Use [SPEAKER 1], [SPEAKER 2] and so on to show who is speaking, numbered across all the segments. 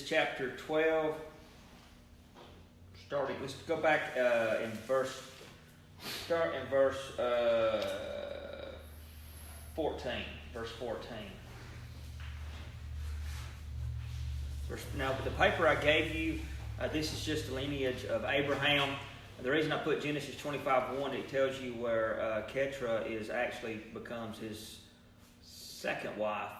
[SPEAKER 1] Chapter 12, let's go back start in verse 14, verse 14. Now, the paper I gave you, this is just the lineage of Abraham. The reason I put Genesis 25:1, it tells you where Keturah becomes his second wife.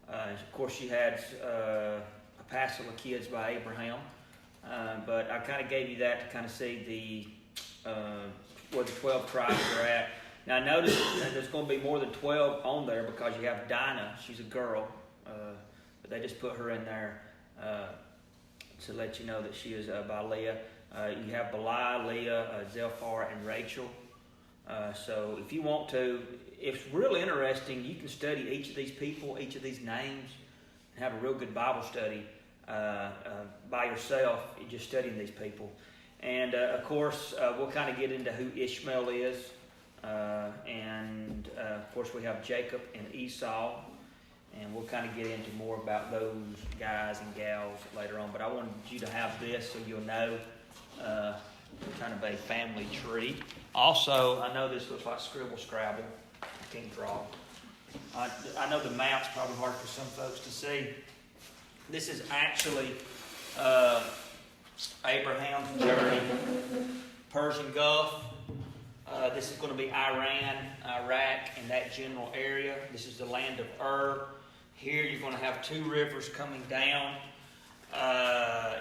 [SPEAKER 1] Of course, she had a passel of kids by Abraham, but I kind of gave you that to kind of see where the 12 tribes are at. Now, notice that there's going to be more than 12 on there because you have Dinah. She's a girl, but they just put her in there to let you know that she is by Leah. You have Bilhah, Leah, Zilpah, and Rachel. So if you want to, it's really interesting. You can study each of these people, each of these names, and have a real good Bible study by yourself, just studying these people. And of course, we'll kind of get into who Ishmael is. And of course, we have Jacob and Esau. And we'll kind of get into more about those guys and gals later on. But I wanted you to have this so you'll know kind of a family tree. Also, I know this looks like scribble scrabble. I can't draw. I know the map's probably hard for some folks to see. This is actually Abraham's journey, Persian Gulf. This is going to be Iran, Iraq, and that general area. This is the land of Ur. Here you're going to have two rivers coming down.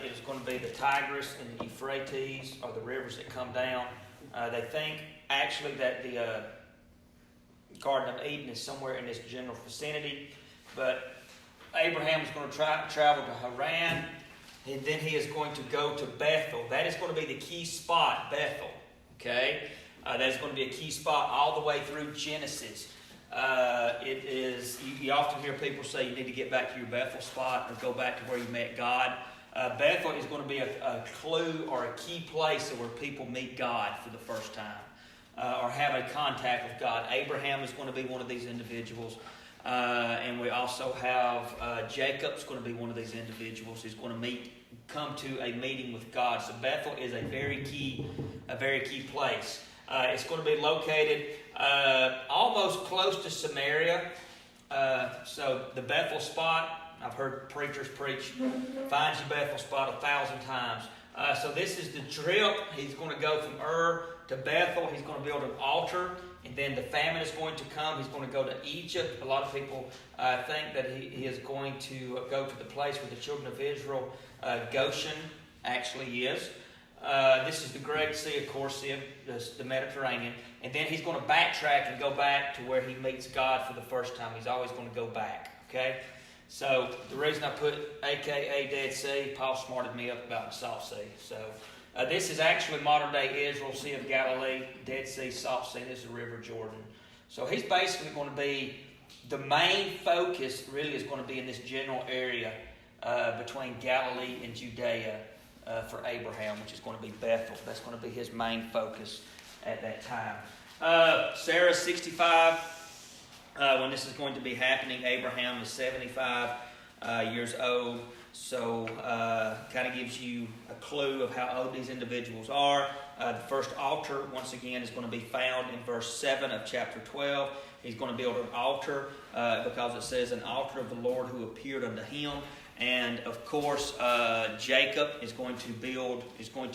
[SPEAKER 1] It is going to be the Tigris and the Euphrates are the rivers that come down. They think actually that the Garden of Eden is somewhere in this general vicinity. But Abraham is going to travel to Haran, and then he is going to go to Bethel. That is going to be the key spot, Bethel. Okay? That is going to be a key spot all the way through Genesis. It is. You often hear people say you need to get back to your Bethel spot or go back to where you met God. Bethel is going to be a clue or a key place where people meet God for the first time or have a contact with God. Abraham is going to be one of these individuals. And we also have Jacob's going to be one of these individuals who's going to come to a meeting with God. So Bethel is a very key place. It's going to be located almost close to Samaria. So the Bethel spot, I've heard preachers preach, find your Bethel spot 1,000 times. So this is the trip. He's going to go from Ur to Bethel. He's going to build an altar. And then the famine is going to come. He's going to go to Egypt. A lot of people think that he is going to go to the place where the children of Israel, Goshen, actually is. This is the Great Sea, of course, the Mediterranean. And then he's going to backtrack and go back to where he meets God for the first time. He's always going to go back, okay? So the reason I put a.k.a. Dead Sea, Paul smarted me up about the Salt Sea. So this is actually modern-day Israel, Sea of Galilee, Dead Sea, Salt Sea. This is the River Jordan. So he's basically going to be, the main focus really is going to be in this general area between Galilee and Judea. For Abraham, which is going to be Bethel. That's going to be his main focus at that time. Sarah's 65 when this is going to be happening. Abraham is 75 years old. So kind of gives you a clue of how old these individuals are. The first altar, once again, is going to be found in verse 7 of chapter 12. He's going to build an altar because it says an altar of the Lord who appeared unto him. And of course, Jacob is going to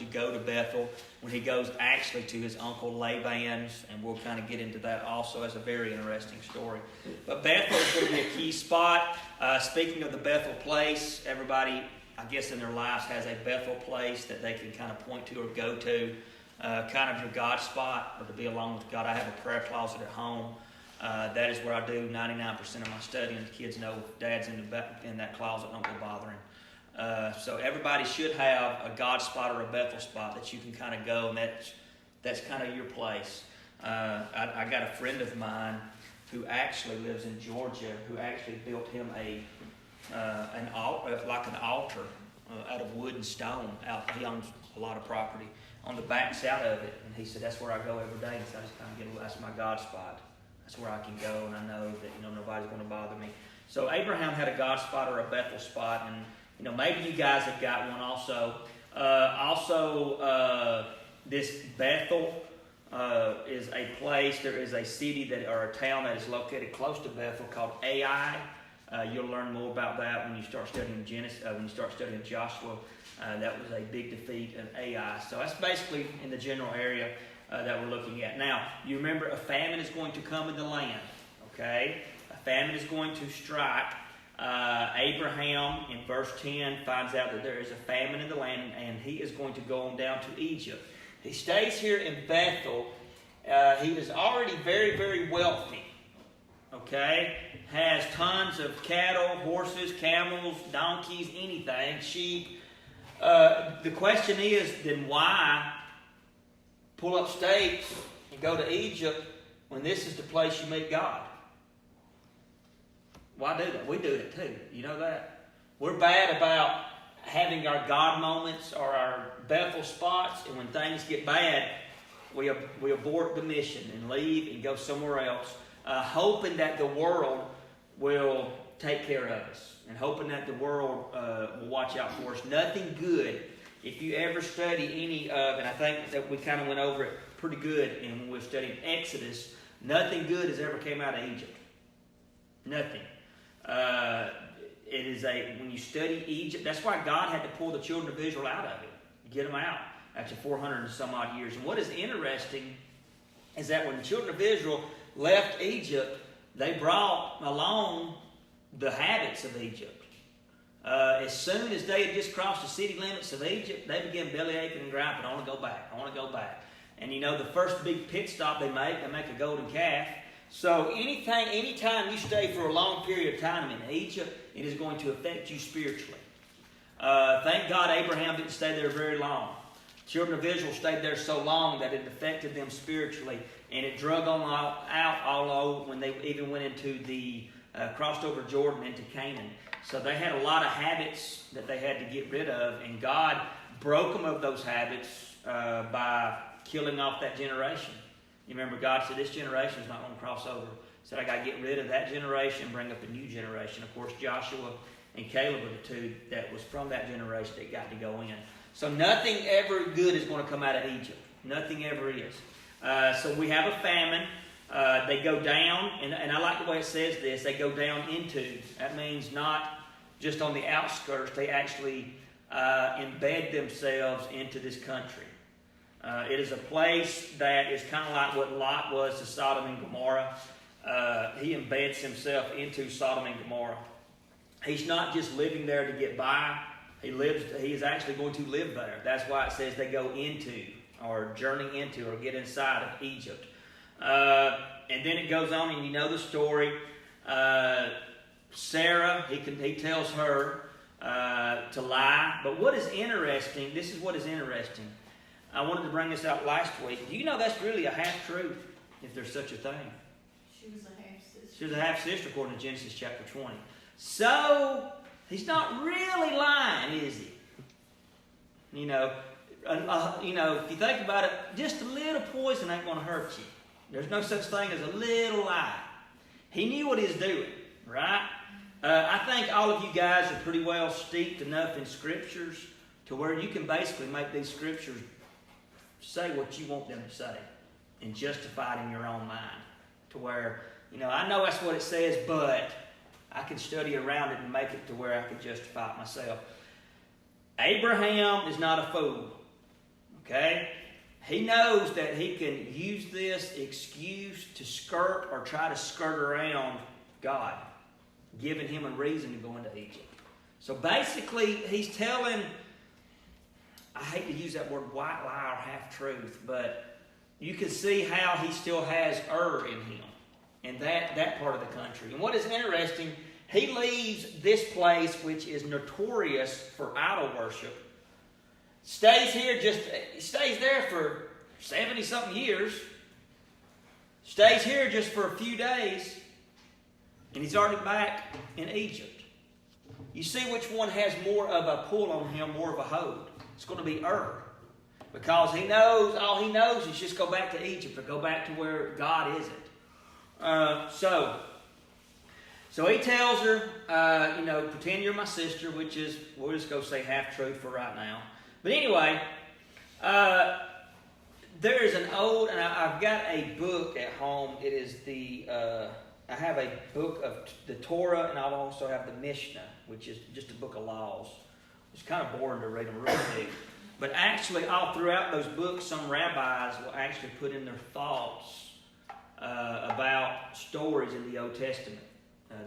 [SPEAKER 1] go to Bethel when he goes actually to his uncle Laban's, and we'll kind of get into that also as a very interesting story. But Bethel is going to be a key spot. Speaking of the Bethel place, everybody, I guess, in their lives has a Bethel place that they can kind of point to or go to, kind of your God spot or to be alone with God. I have a prayer closet at home. That is where I do 99% of my studying. The kids know Dad's in that closet, don't go bothering. So everybody should have a God spot or a Bethel spot that you can kind of go, and that's kind of your place. I got a friend of mine who actually lives in Georgia who actually built him an altar out of wood and stone. He owns a lot of property on the back side of it, and he said that's where I go every day. So I just kind of that's my God spot. That's where I can go, and I know that nobody's going to bother me. So Abraham had a God spot or a Bethel spot, and Maybe you guys have got one also. This Bethel is a place. There is a city or a town that is located close to Bethel called Ai. You'll learn more about that when you start studying Genesis. When you start studying Joshua, that was a big defeat of Ai. So that's basically in the general area that we're looking at. Now, you remember a famine is going to come in the land. Okay, a famine is going to strike. Abraham in verse 10 finds out that there is a famine in the land, and he is going to go on down to Egypt. He stays here in Bethel. He is already very, very wealthy. Okay, has tons of cattle, horses, camels, donkeys, anything, sheep. The question is, then why pull up stakes and go to Egypt when this is the place you meet God? Why do that? We do it too. You know that? We're bad about having our God moments or our Bethel spots, and when things get bad, we abort the mission and leave and go somewhere else, hoping that the world will take care of us and hoping that the world will watch out for us. Nothing good. If you ever study any of, and I think that we kind of went over it pretty good when we were studying Exodus, nothing good has ever came out of Egypt. Nothing. When you study Egypt, that's why God had to pull the children of Israel out of it, get them out after 400 and some odd years. And what is interesting is that when the children of Israel left Egypt, they brought along the habits of Egypt. As soon as they had just crossed the city limits of Egypt, they began belly aching and griping. I want to go back. I want to go back. And the first big pit stop they make a golden calf. So anytime you stay for a long period of time in Egypt, it is going to affect you spiritually. Thank God Abraham didn't stay there very long. Children of Israel stayed there so long that it affected them spiritually, and it drug on out all over when they even went into crossed over Jordan into Canaan. So they had a lot of habits that they had to get rid of, and God broke them of those habits by killing off that generation. You remember God said, this generation is not going to cross over. He said, I got to get rid of that generation and bring up a new generation. Of course, Joshua and Caleb were the two that was from that generation that got to go in. So nothing ever good is going to come out of Egypt. Nothing ever is. So we have a famine. They go down, and I like the way it says this, they go down into. That means not just on the outskirts. They actually embed themselves into this country. It is a place that is kind of like what Lot was to Sodom and Gomorrah. He embeds himself into Sodom and Gomorrah. He's not just living there to get by. He is actually going to live there. That's why it says they go into, or journey into, or get inside of Egypt. And then it goes on, and you know the story. Sarah, he tells her to lie. But what is interesting, this is what is interesting. I wanted to bring this out last week. Do you know that's really a half-truth, if there's such a thing?
[SPEAKER 2] She was a half-sister.
[SPEAKER 1] She was a half-sister according to Genesis chapter 20. So, he's not really lying, is he? If you think about it, just a little poison ain't going to hurt you. There's no such thing as a little lie. He knew what he was doing, right? I think all of you guys are pretty well steeped enough in scriptures to where you can basically make these scriptures say what you want them to say and justify it in your own mind. To where, I know that's what it says, but I can study around it and make it to where I can justify it myself. Abraham is not a fool. Okay? He knows that he can use this excuse to skirt or try to skirt around God, giving him a reason to go into Egypt. So basically, he's telling, I hate to use that word white lie or half-truth, but you can see how he still has in him, in that part of the country. And what is interesting, he leaves this place, which is notorious for idol worship, stays there for 70-something years, stays here just for a few days, and he's already back in Egypt. You see which one has more of a pull on him, more of a hold. It's going to be because all he knows is just go back to Egypt or go back to where God isn't. So So he tells her, pretend you're my sister, which is, we'll just go say half truth for right now. But anyway, there is an old, and I've got a book at home. It is I have a book of the Torah, and I also have the Mishnah, which is just a book of laws. It's kind of boring to read them real big. But actually, all throughout those books, some rabbis will actually put in their thoughts about stories in the Old Testament.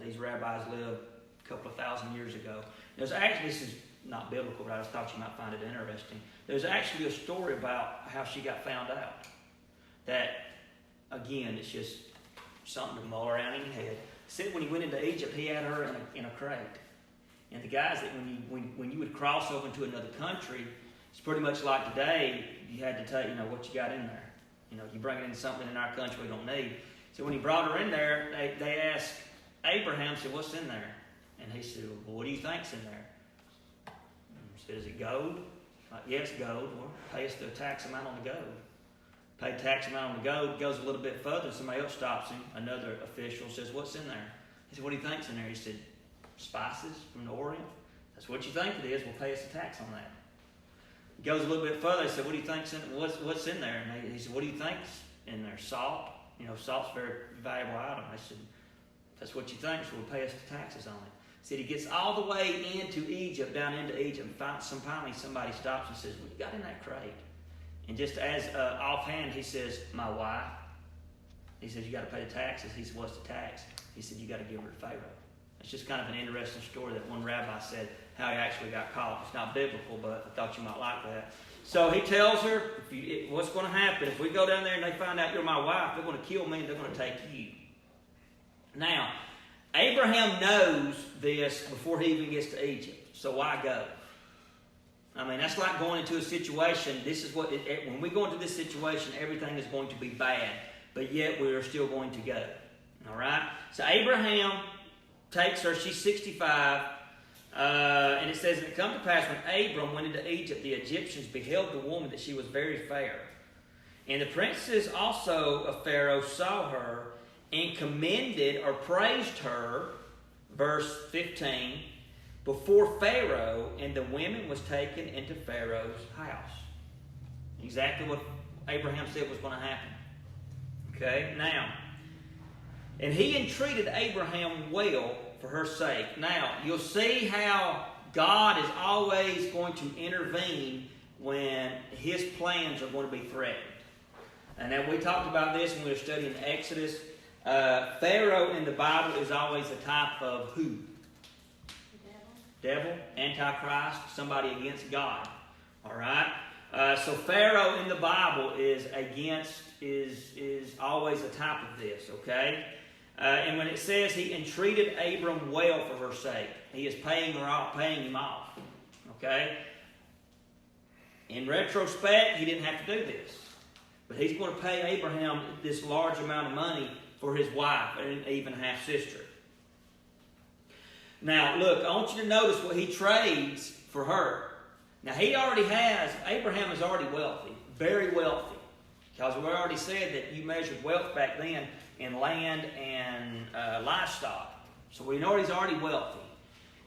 [SPEAKER 1] These rabbis lived a couple of thousand years ago. There's actually, this is not biblical, but I just thought you might find it interesting. There's actually a story about how she got found out. That, again, it's just something to mull around in your head. Said when he went into Egypt, he had her in a crate. And the guys that when you would cross over into another country, it's pretty much like today. You had to tell what you got in there. You bring it in something in our country we don't need. So when he brought her in there, they asked Abraham, said, "What's in there?" And he said, "Well, what do you think's in there?" He said, "Is it gold?" Like, "Yes, gold." "Well, pay us the tax amount on the gold." Pay tax amount on the gold. Goes a little bit further. Somebody else stops him. Another official says, "What's in there?" He said, "What do you think's in there?" He said, "Spices from the Orient." "That's what you think it is. We'll pay us the tax on that." He goes a little bit further. He said, "What do you think's in? What's in there?" And he said, "What do you think's in there?" "Salt." Salt's a very valuable item. I said, "That's what you think, so we'll pay us the taxes on it." He said he gets all the way into Egypt, down into Egypt, and finally somebody stops and says, "What you got in that crate?" And just as offhand, he says, "My wife." He says, "You got to pay the taxes." He said, "What's the tax?" He said, "You got to give her to Pharaoh." It's just kind of an interesting story that one rabbi said how he actually got caught. It's not biblical, but I thought you might like that. So he tells her, what's going to happen if we go down there and they find out you're my wife, they're going to kill me and they're going to take you. Now, Abraham knows this before he even gets to Egypt. So why go? I mean, that's like going into a situation. This is when we go into this situation, everything is going to be bad, but yet we are still going to go. All right? So Abraham takes her. She's 65. And it says, "And it come to pass when Abram went into Egypt, the Egyptians beheld the woman that she was very fair. And the princes also of Pharaoh saw her and commended or praised her," verse 15, "before Pharaoh, and the women was taken into Pharaoh's house." Exactly what Abraham said was going to happen. Okay, now, "And he entreated Abraham well for her sake." Now, you'll see how God is always going to intervene when his plans are going to be threatened. And then we talked about this when we were studying Exodus. Pharaoh in the Bible is always a type of who? Devil, Antichrist, somebody against God. All right? So Pharaoh in the Bible is always a type of this, okay? And when it says he entreated Abram well for her sake, he is paying him off. Okay? In retrospect, he didn't have to do this. But he's going to pay Abraham this large amount of money for his wife and even half-sister. Now, look, I want you to notice what he trades for her. Now, Abraham is already wealthy, very wealthy. Because we already said that you measured wealth back then in land and livestock. So we know he's already wealthy.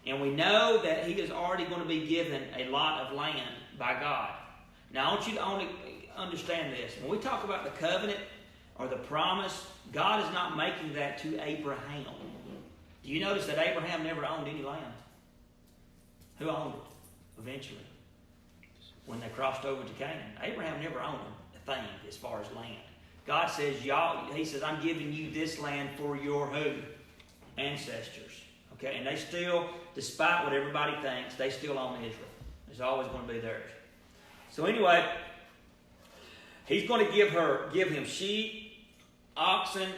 [SPEAKER 1] And we know that he is already going to be given a lot of land by God. Now, I want you to only understand this. When we talk about the covenant or the promise, God is not making that to Abraham. Do you notice that Abraham never owned any land? Who owned it eventually? When they crossed over to Canaan. Abraham never owned a thing as far as land. God says, he says, "I'm giving you this land for your who? Ancestors." Okay, and they still, despite what everybody thinks, they still own Israel. It's always going to be theirs. So anyway, he's going to give him sheep, oxen,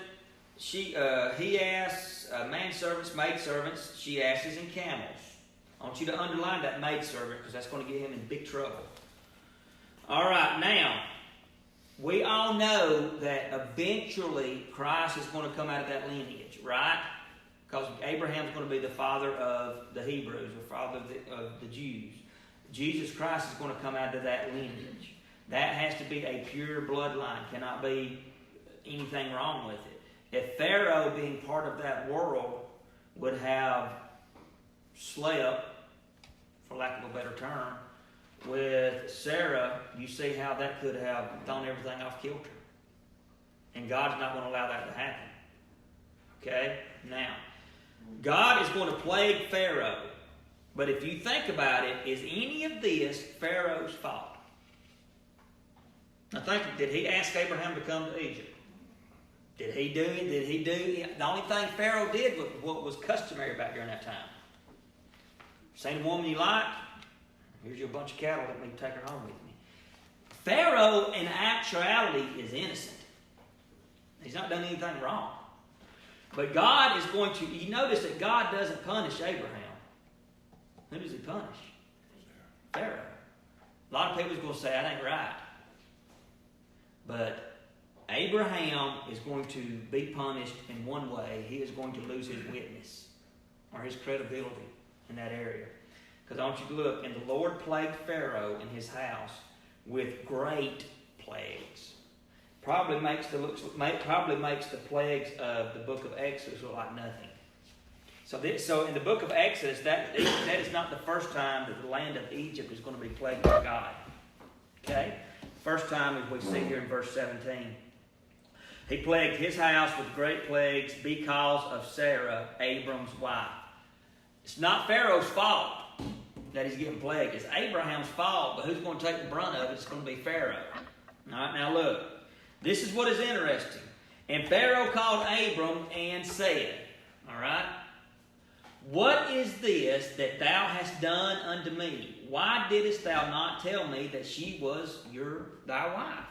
[SPEAKER 1] he asks manservants, maidservants, she asses, and camels. I want you to underline that maidservant because that's going to get him in big trouble. All right, now, we all know that eventually Christ is going to come out of that lineage, right? Because Abraham's going to be the father of the Hebrews, the father of the Jews. Jesus Christ is going to come out of that lineage. That has to be a pure bloodline. Cannot be anything wrong with it. If Pharaoh, being part of that world, would have slept, for lack of a better term, with Sarah, you see how that could have thrown everything off kilter. And God's not going to allow that to happen. Okay? Now, God is going to plague Pharaoh. But if you think about it, is any of this Pharaoh's fault? Now think, did he ask Abraham to come to Egypt? Did he do it? The only thing Pharaoh did was what was customary back during that time. Seen a woman you like? Here's your bunch of cattle. Let me take her home with me. Pharaoh, in actuality, is innocent. He's not done anything wrong. But God is going to... You notice that God doesn't punish Abraham. Who does he punish? Pharaoh. A lot of people are going to say, that ain't right. But Abraham is going to be punished in one way. He is going to lose his witness or his credibility in that area. Because I want you to look, and the Lord plagued Pharaoh in his house with great plagues. Probably makes the plagues of the book of Exodus look like nothing. So in the book of Exodus, that is not the first time that the land of Egypt is going to be plagued by God. Okay? First time, as we see here in verse 17. He plagued his house with great plagues because of Sarah, Abram's wife. It's not Pharaoh's fault that he's getting plagued. It's Abraham's fault, but who's going to take the brunt of it? It's going to be Pharaoh. All right, now look. This is what is interesting. And Pharaoh called Abram and said, all right, what is this that thou hast done unto me? Why didst thou not tell me that she was thy wife?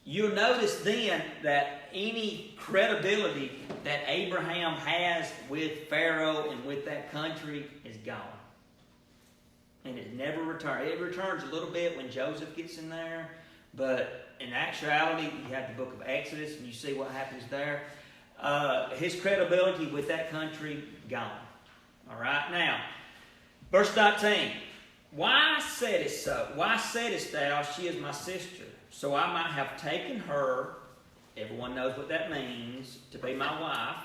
[SPEAKER 1] You'll notice then that any credibility that Abraham has with Pharaoh and with that country is gone. And it never returns. It returns a little bit when Joseph gets in there. But in actuality, you have the book of Exodus and you see what happens there. His credibility with that country, gone. All right? Now, verse 19. Why saidest so? Why saidest thou, she is my sister? So I might have taken her, everyone knows what that means, to be my wife.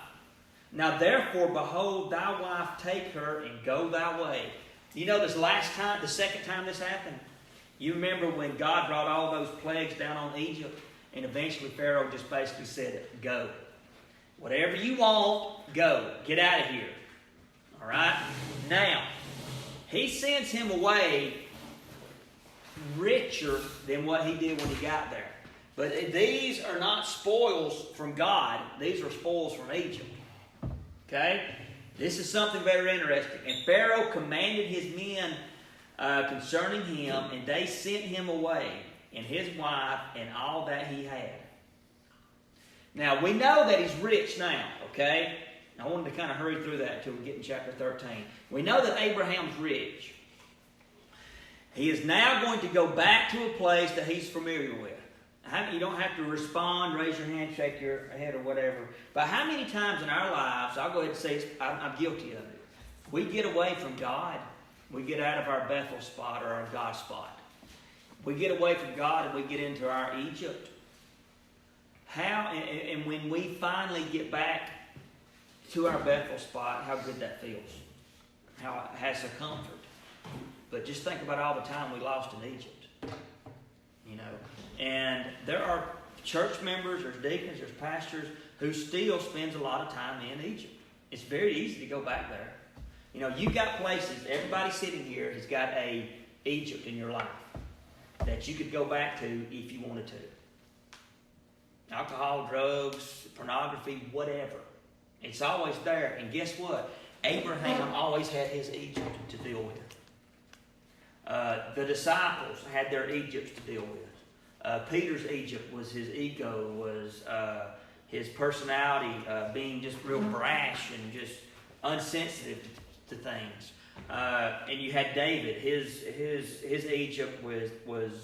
[SPEAKER 1] Now therefore, behold, thy wife, take her and go thy way. You know this last time, the second time this happened? You remember when God brought all those plagues down on Egypt, and eventually Pharaoh just basically said, go. Whatever you want, go. Get out of here. All right? Now, he sends him away richer than what he did when he got there. But these are not spoils from God. These are spoils from Egypt. Okay? This is something very interesting. And Pharaoh commanded his men concerning him, and they sent him away, and his wife, and all that he had. Now, we know that he's rich now, okay? I wanted to kind of hurry through that until we get in chapter 13. We know that Abraham's rich. He is now going to go back to a place that he's familiar with. You don't have to respond, raise your hand, shake your head, or whatever. But how many times in our lives, I'll go ahead and say I'm guilty of it. We get away from God. We get out of our Bethel spot or our God spot. We get away from God and we get into our Egypt. And when we finally get back to our Bethel spot, how good that feels. How it has a comfort. But just think about all the time we lost in Egypt. You know. And there are church members, there's deacons, there's pastors who still spends a lot of time in Egypt. It's very easy to go back there. You know, you've got places, everybody sitting here has got a Egypt in your life that you could go back to if you wanted to. Alcohol, drugs, pornography, whatever. It's always there. And guess what? Abraham always had his Egypt to deal with. The disciples had their Egypt to deal with. Peter's Egypt was his ego, was his personality, being just real brash and just unsensitive to things. And you had David. His Egypt was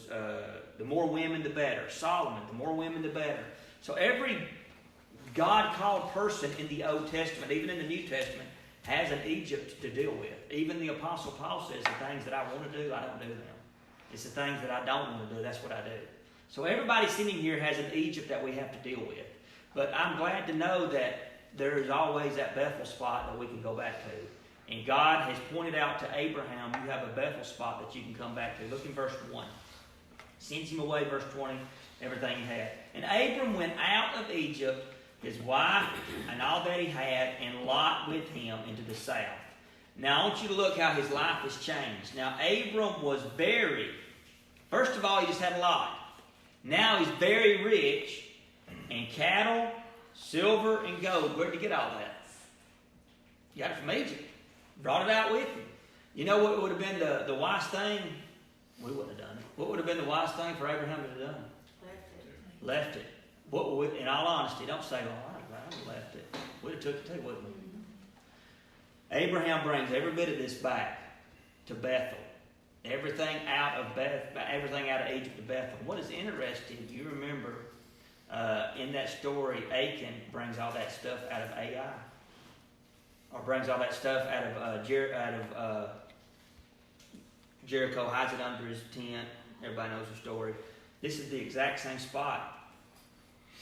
[SPEAKER 1] the more women, the better. Solomon, the more women, the better. So every God-called person in the Old Testament, even in the New Testament, has an Egypt to deal with. Even the Apostle Paul says the things that I want to do, I don't do them. It's the things that I don't want to do, that's what I do. So everybody sitting here has an Egypt that we have to deal with. But I'm glad to know that there is always that Bethel spot that we can go back to. And God has pointed out to Abraham, you have a Bethel spot that you can come back to. Look in verse 1. Sends him away, verse 20, everything he had. And Abram went out of Egypt, his wife, and all that he had, and Lot with him into the south. Now I want you to look how his life has changed. Now Abram was first of all, he just had a lot. Now he's very rich in cattle, silver, and gold. Where'd you get all that? You got it from Egypt. Brought it out with him. You know what would have been the wise thing? We wouldn't have done it. What would have been the wise thing for Abraham to have done? Left it. What would, in all honesty, don't say, well, I would have left it. We'd have took it too, wouldn't we? Abraham brings every bit of this back to Bethel. Everything out of Egypt to Bethel. What is interesting, you remember in that story, Achan brings all that stuff out of Ai, or brings all that stuff out of Jericho, hides it under his tent. Everybody knows the story. This is the exact same spot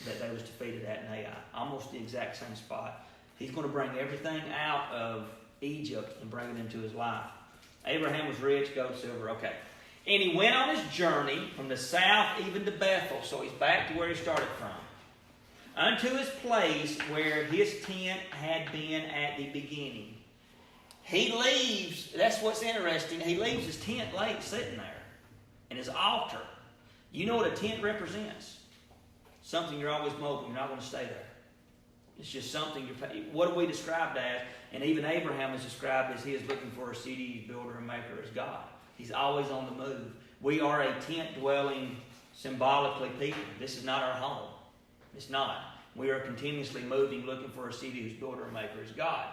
[SPEAKER 1] that they was defeated at in Ai. Almost the exact same spot. He's going to bring everything out of Egypt and bring it into his life. Abraham was rich, gold, silver, okay. And he went on his journey from the south even to Bethel, so he's back to where he started from, unto his place where his tent had been at the beginning. He leaves, that's what's interesting, he leaves his tent sitting there, and his altar. You know what a tent represents? Something you're always mobile, you're not going to stay there. It's just something what are we described as? And even Abraham is described as he is looking for a city builder and maker as God. He's always on the move. We are a tent-dwelling, symbolically people. This is not our home. It's not. We are continuously moving, looking for a city whose builder and maker is God.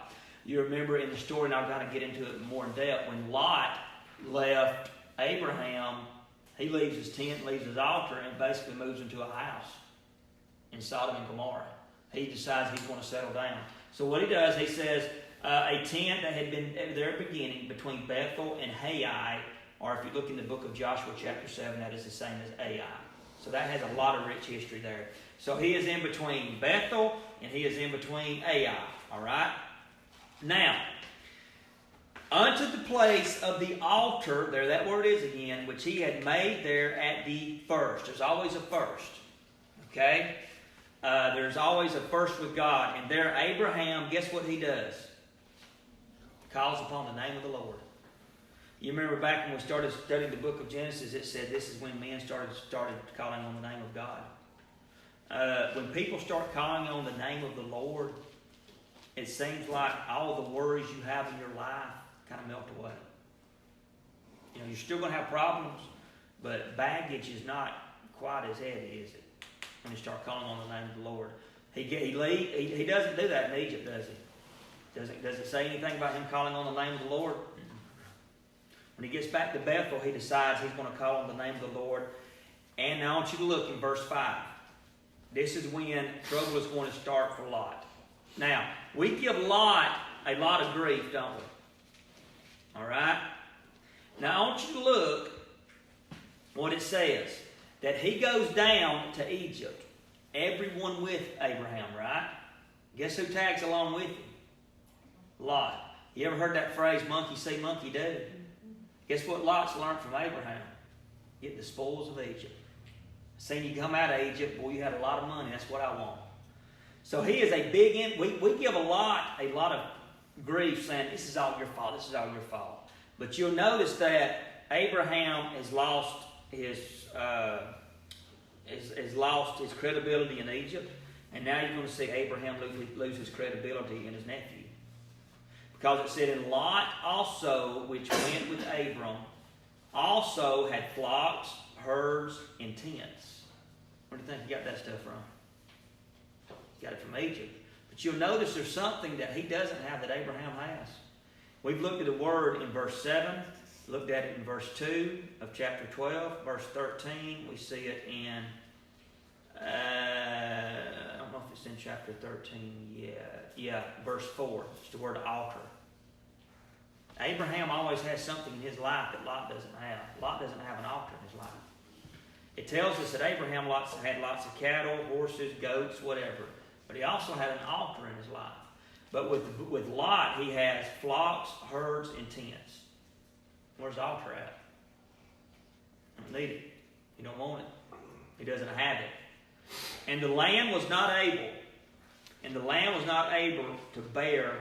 [SPEAKER 1] You remember in the story, and I've got to get into it more in depth, when Lot left Abraham, he leaves his tent, leaves his altar, and basically moves into a house in Sodom and Gomorrah. He decides he's going to settle down. So what he does, he says, a tent that had been at their beginning between Bethel and Hai, or if you look in the book of Joshua chapter 7, that is the same as Ai. So that has a lot of rich history there. So he is in between Bethel and he is in between Ai. All right? Now, unto the place of the altar, there that word is again, which he had made there at the first. There's always a first. Okay? There's always a first with God. And there Abraham, guess what he does? Calls upon the name of the Lord. You remember back when we started studying the book of Genesis, it said this is when men started calling on the name of God. When people start calling on the name of the Lord, it seems like all the worries you have in your life kind of melt away. You know, you're still going to have problems, but baggage is not quite as heavy, is it? When you start calling on the name of the Lord. He doesn't do that in Egypt, does he? Does it say anything about him calling on the name of the Lord? When he gets back to Bethel, he decides he's going to call on the name of the Lord. And now I want you to look in verse 5. This is when trouble is going to start for Lot. Now, we give Lot a lot of grief, don't we? All right? Now, I want you to look what it says. That he goes down to Egypt. Everyone with Abraham, right? Guess who tags along with him? Lot. You ever heard that phrase, monkey see, monkey do? Guess what Lot's learned from Abraham? Get the spoils of Egypt. Seen you come out of Egypt, boy, you had a lot of money. That's what I want. So he is a big, we give a lot of grief saying, this is all your fault, this is all your fault. But you'll notice that Abraham has lost his credibility in Egypt, and now you're going to see Abraham lose his credibility in his nephew. Because it said, and Lot also, which went with Abram, also had flocks, herds, and tents. Where do you think he got that stuff from? He got it from Egypt. But you'll notice there's something that he doesn't have that Abraham has. We've looked at the word in verse 7. Looked at it in verse 2 of chapter 12. Verse 13, we see it in, I don't know if it's in chapter 13 yet. Yeah, verse 4. It's the word altar. Abraham always has something in his life that Lot doesn't have. Lot doesn't have an altar in his life. It tells us that Abraham had lots of cattle, horses, goats, whatever. but he also had an altar in his life. But with Lot, he has flocks, herds, and tents. Where's the altar at? You don't need it. You don't want it. He doesn't have it. And the land was not able to bear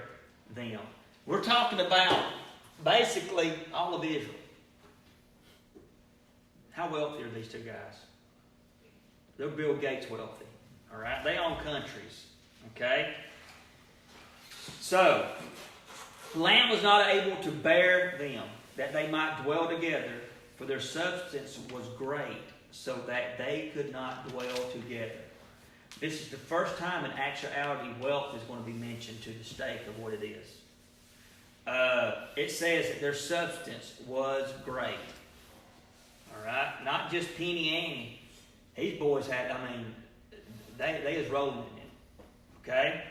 [SPEAKER 1] them. We're talking about basically all of Israel. How wealthy are these two guys? They're Bill Gates wealthy. All right? They own countries. Okay? So, the land was not able to bear them, that they might dwell together, for their substance was great, so that they could not dwell together. This is the first time in actuality wealth is going to be mentioned to the state of what it is. It says that their substance was great. All right? Not just penny ante. These boys had, they was rolling in it. Okay?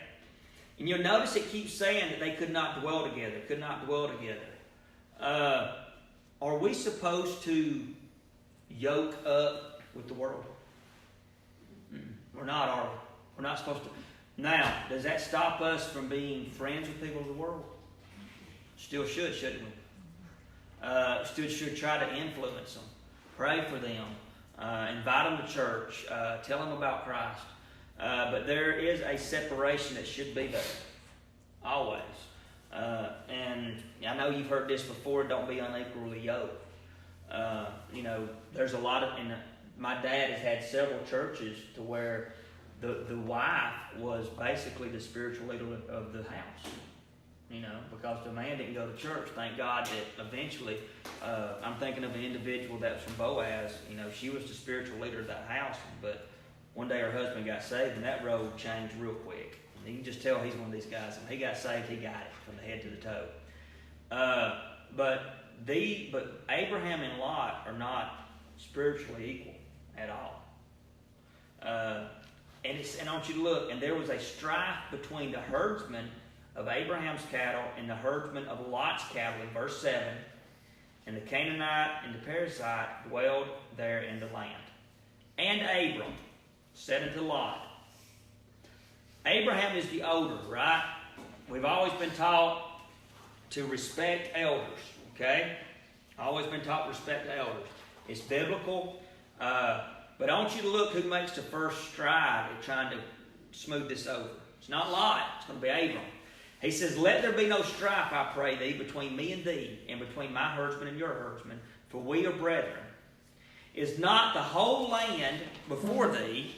[SPEAKER 1] And you'll notice it keeps saying that they could not dwell together. Could not dwell together. Are we supposed to yoke up with the world? We're not, are we? We're not supposed to. Now, does that stop us from being friends with people of the world? Still should, shouldn't we? Still should try to influence them. Pray for them. Invite them to church. Tell them about Christ. But there is a separation that should be there. Always. And I know you've heard this before, don't be unequally yoked. There's a lot of, and my dad has had several churches to where the wife was basically the spiritual leader of the house. Because the man didn't go to church. Thank God that eventually, I'm thinking of an individual that was from Boaz. She was the spiritual leader of that house, but one day her husband got saved, and that road changed real quick. And you can just tell he's one of these guys. When he got saved, he got it from the head to the toe. But Abraham and Lot are not spiritually equal at all. And I want you to look, and there was a strife between the herdsmen of Abraham's cattle and the herdsmen of Lot's cattle in verse 7. And the Canaanite and the Perizzite dwelled there in the land. And Abram said unto Lot. Abraham is the older, right? We've always been taught to respect elders, okay? Always been taught to respect elders. It's biblical, but I want you to look who makes the first stride at trying to smooth this over. It's not Lot, it's going to be Abram. He says, let there be no strife, I pray thee, between me and thee, and between my herdsmen and your herdsmen, for we are brethren. Is not the whole land before thee?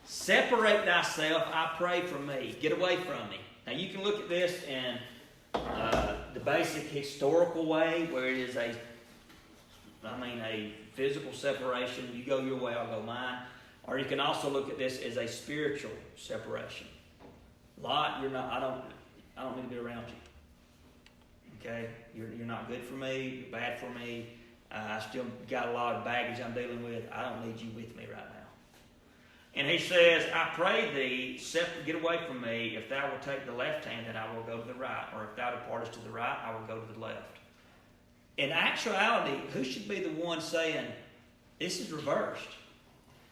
[SPEAKER 1] Separate thyself, I pray, from me. Get away from me. Now you can look at this in the basic historical way, where it is a physical separation. You go your way, I'll go mine. Or you can also look at this as a spiritual separation. Lot, I don't need to be around you. Okay? You're not good for me. You're bad for me. I still got a lot of baggage I'm dealing with. I don't need you with me right now. And he says, I pray thee, get away from me. If thou wilt take the left hand, then I will go to the right. Or if thou departest to the right, I will go to the left. In actuality, who should be the one saying, this is reversed?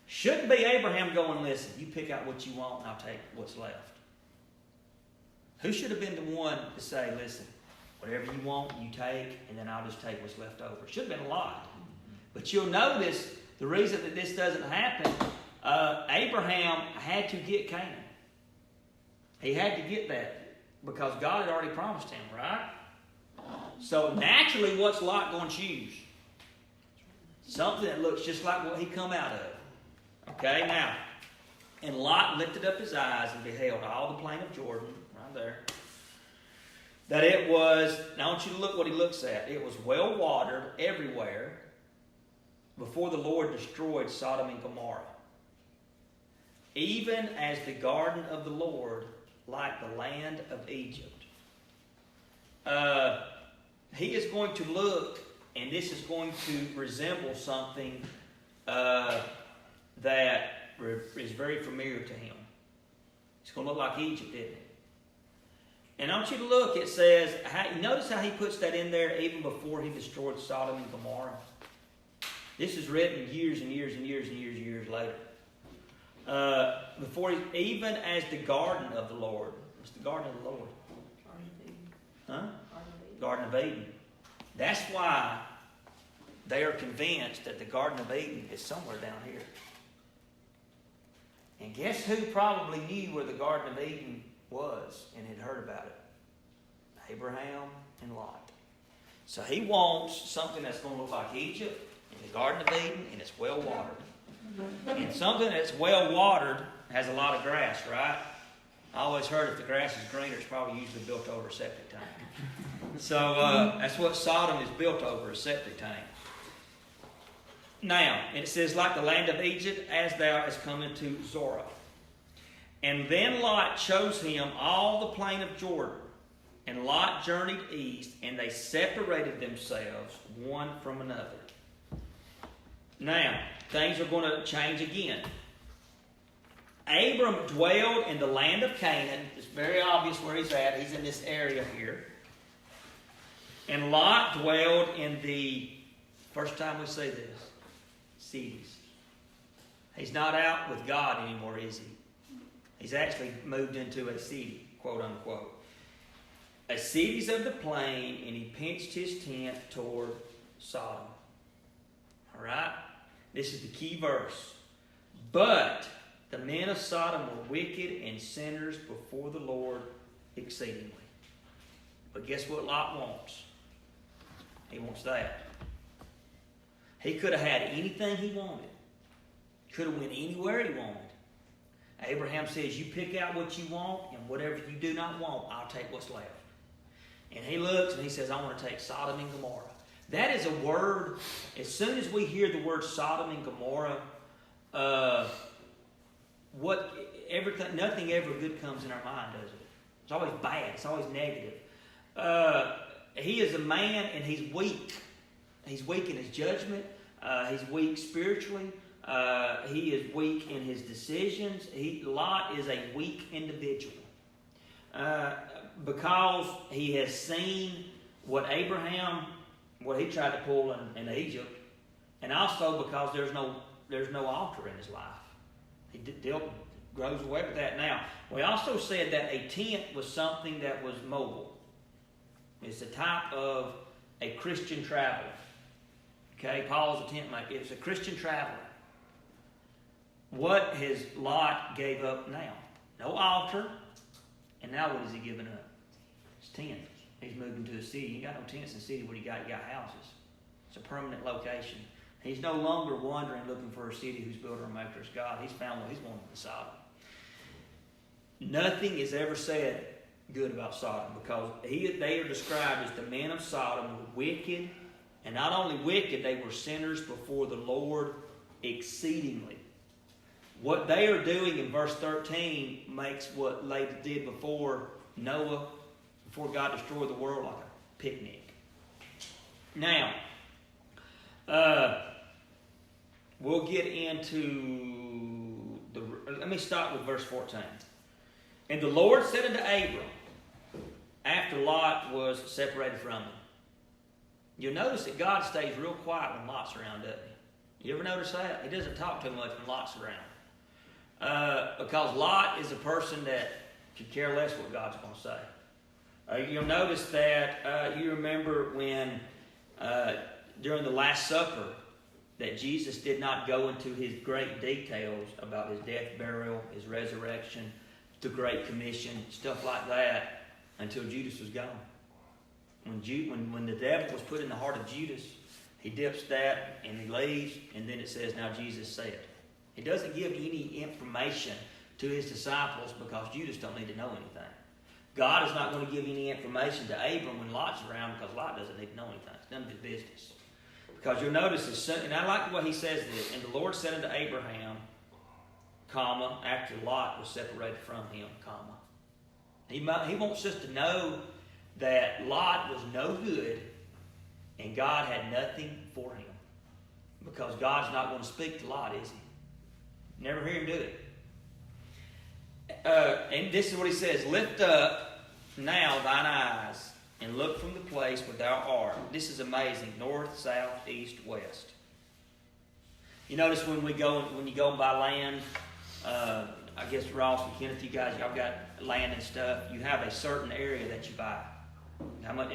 [SPEAKER 1] Shouldn't be Abraham going, listen, you pick out what you want and I'll take what's left. Who should have been the one to say, listen, whatever you want, you take, and then I'll just take what's left over? Should have been a lot. But you'll notice the reason that this doesn't happen, Abraham had to get Canaan. He had to get that because God had already promised him, right? So naturally, what's Lot going to choose? Something that looks just like what he come out of. Okay, now, and Lot lifted up his eyes and beheld all the plain of Jordan, right there. That it was, now I want you to look what he looks at. It was well watered everywhere before the Lord destroyed Sodom and Gomorrah. Even as the garden of the Lord, like the land of Egypt. He is going to look, and this is going to resemble something that is very familiar to him. It's going to look like Egypt, isn't it? And I want you to look, it says, notice how he puts that in there even before he destroyed Sodom and Gomorrah. This is written years and years and years and years and years later. Even as the garden of the Lord. What's the garden of the Lord? Huh? Garden of Eden. That's why they are convinced that the Garden of Eden is somewhere down here. And guess who probably knew where the Garden of Eden was and had heard about it? Abraham and Lot. So he wants something that's going to look like Egypt and the Garden of Eden, and it's well watered. And something that's well watered has a lot of grass, right? I always heard if the grass is greener, it's probably usually built over a septic tank. So that's what Sodom is built over, a septic tank. Now, and it says, like the land of Egypt, as thou hast come into Zorah. And then Lot chose him all the plain of Jordan. And Lot journeyed east, and they separated themselves one from another. Now, things are going to change again. Abram dwelled in the land of Canaan. It's very obvious where he's at. He's in this area here. And Lot dwelled in the, first time we say this, cities. He's not out with God anymore, is he? He's actually moved into a city, quote unquote. A cities of the plain, and he pitched his tent toward Sodom. All right? This is the key verse. But the men of Sodom were wicked and sinners before the Lord exceedingly. But guess what Lot wants? He wants that. He could have had anything he wanted. Could have went anywhere he wanted. Abraham says, you pick out what you want, and whatever you do not want, I'll take what's left. And he looks and he says, I want to take Sodom and Gomorrah. That is a word, as soon as we hear the word Sodom and Gomorrah, nothing ever good comes in our mind, does it? It's always bad. It's always negative. He is a man and he's weak. He's weak in his judgment. He's weak spiritually. He is weak in his decisions. Lot is a weak individual. Because he has seen what he tried to pull in Egypt, and also because there's no altar in his life. He grows away with that. Now, we also said that a tent was something that was mobile. It's a type of a Christian traveler. Okay, Paul's a tent maker. It's a Christian traveler. What has Lot gave up now? No altar. And now what has he given up? His tent. He's moving to a city. You got no tents in the city. What do you got? You got houses. It's a permanent location. He's no longer wandering looking for a city whose builder and maker is God. He's found what he's wanted in Sodom. Nothing is ever said good about Sodom because they are described as the men of Sodom were wicked, and not only wicked, they were sinners before the Lord exceedingly. What they are doing in verse 13 makes what they did before Noah, before God destroyed the world, like a picnic. Now, we'll get into let me start with verse 14. And the Lord said unto Abram, after Lot was separated from him. You'll notice that God stays real quiet when Lot's around, doesn't he? You ever notice that? He doesn't talk too much when Lot's around. Because Lot is a person that could care less what God's going to say. You'll notice that you remember when during the Last Supper that Jesus did not go into his great details about his death, burial, his resurrection, the Great Commission, stuff like that, until Judas was gone. When the devil was put in the heart of Judas, he dips that and he leaves, and then it says, now Jesus said. He doesn't give any information to his disciples because Judas don't need to know anything. God is not going to give any information to Abram when Lot's around because Lot doesn't need to know anything. It's none of his business. Because you'll notice, and I like the way he says this, and the Lord said unto Abraham, comma, after Lot was separated from him, comma. He wants us to know that Lot was no good and God had nothing for him. Because God's not going to speak to Lot, is he? Never hear him do it. And this is what he says, lift up now thine eyes and look from the place where thou art. This is amazing. North, south, east, west. You notice when you go and buy land, I guess Ross and Kenneth, you guys, y'all got land and stuff. You have a certain area that you buy. How much,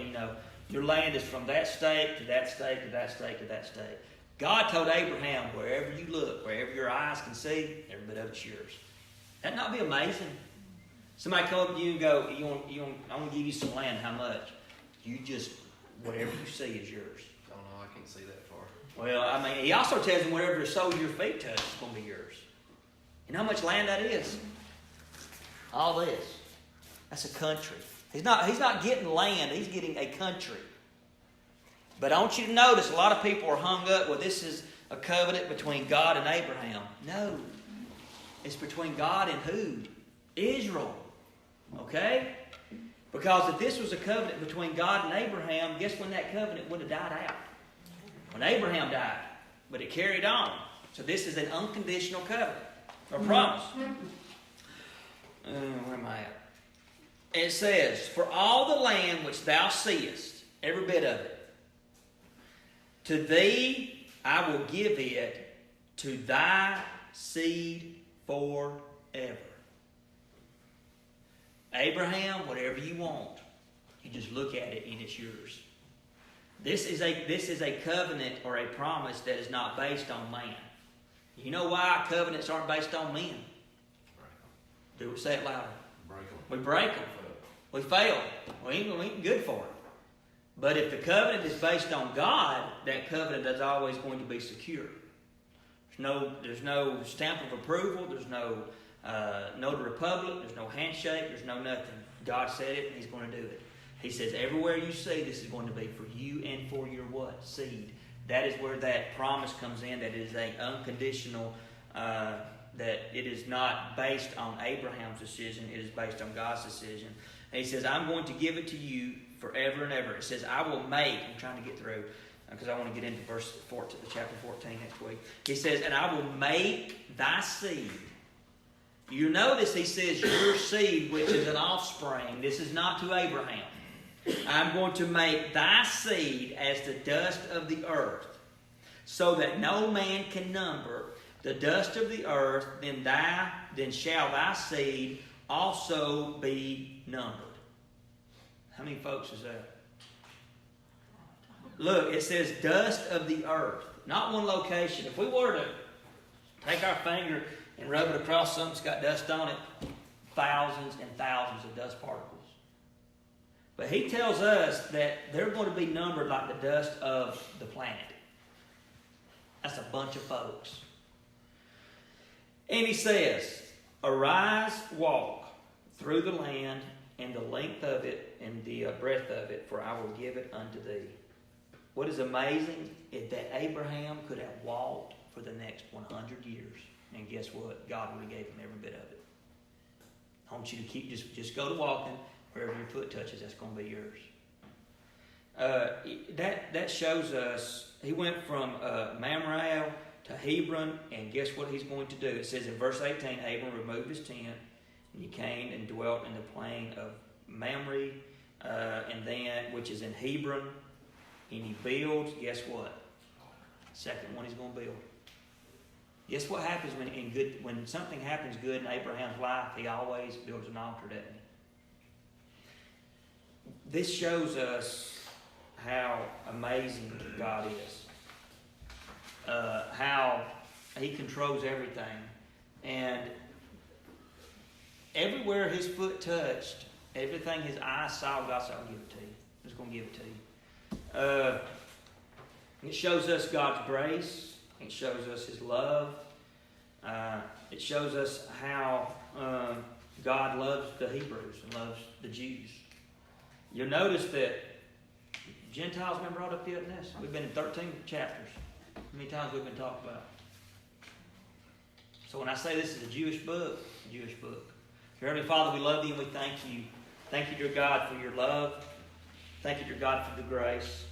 [SPEAKER 1] your land is from that state to that state to that state to that state. God told Abraham, wherever you look, wherever your eyes can see, every bit of it's yours. That'd not be amazing? Somebody come up to you and go, I want to give you some land. How much? You just, whatever you see is yours.
[SPEAKER 3] Oh no, I can't see that far.
[SPEAKER 1] Well, he also tells them whatever the sole of your feet touch is going to be yours. You know how much land that is? All this. That's a country. He's not getting land, he's getting a country. But I want you to notice a lot of people are hung up, well, this is a covenant between God and Abraham. No. It's between God and who? Israel. Okay? Because if this was a covenant between God and Abraham, guess when that covenant would have died out? When Abraham died. But it carried on. So this is an unconditional covenant. Or promise. Where am I at? It says, for all the land which thou seest, every bit of it, to thee I will give it, to thy seed forever. Abraham, whatever you want, you just look at it and it's yours. This is a covenant or a promise that is not based on man. You know why covenants aren't based on men? Do it. Say it louder. We break them. We fail. We ain't good for it. But if the covenant is based on God, that covenant is always going to be secure. There's no stamp of approval. There's no notary republic. There's no handshake. There's no nothing. God said it, and He's going to do it. He says, everywhere you see, this is going to be for you and for your what? Seed. That is where that promise comes in, that it is an unconditional, that it is not based on Abraham's decision, it is based on God's decision. And He says, I'm going to give it to you forever and ever. It says, I will make, I'm trying to get through, because I want to get into chapter 14 next week. He says, and I will make thy seed. You notice He says, your seed, which is an offspring. This is not to Abraham. I'm going to make thy seed as the dust of the earth, so that no man can number the dust of the earth, then shall thy seed also be numbered. How many folks is that? Look, it says dust of the earth, not one location. If we were to take our finger and rub it across something that's got dust on it, thousands and thousands of dust particles. But He tells us that they're going to be numbered like the dust of the planet. That's a bunch of folks. And He says, arise, walk through the land and the length of it and the breadth of it, for I will give it unto thee. What is amazing is that Abraham could have walked for the next 100 years. And guess what? God would have gave him every bit of it. I want you to keep, just go to walking. Wherever your foot touches, that's going to be yours. That shows us, he went from Mamre to Hebron, and guess what he's going to do? It says in verse 18, Abram removed his tent, and he came and dwelt in the plain of Mamre, and then, which is in Hebron, and he builds, guess what? Second one he's going to build. Guess what happens when something happens good in Abraham's life? He always builds an altar, doesn't he? This shows us how amazing God is. How He controls everything. And everywhere His foot touched, everything His eyes saw, God said, I'll give it to you. I'm just going to give it to you. It shows us God's grace. It shows us His love. It shows us how God loves the Hebrews and loves the Jews. You'll notice that Gentiles been brought up yet in this. We've been in 13 chapters. How many times we've been talking about it? So when I say this is a Jewish book, Dear Heavenly Father, we love you and we thank you. Thank you, dear God, for your love. Thank you, dear God, for the grace.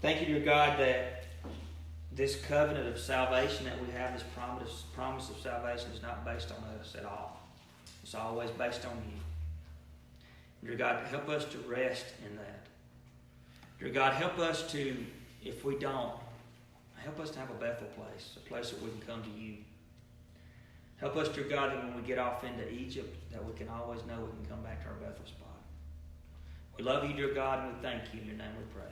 [SPEAKER 1] Thank you, dear God, that this covenant of salvation that we have, this promise of salvation is not based on us at all. It's always based on you. Dear God, help us to rest in that. Dear God, help us to, if we don't, help us to have a Bethel place, a place that we can come to you. Help us, dear God, that when we get off into Egypt, that we can always know we can come back to our Bethel spot. We love you, dear God, and we thank you. In your name we pray.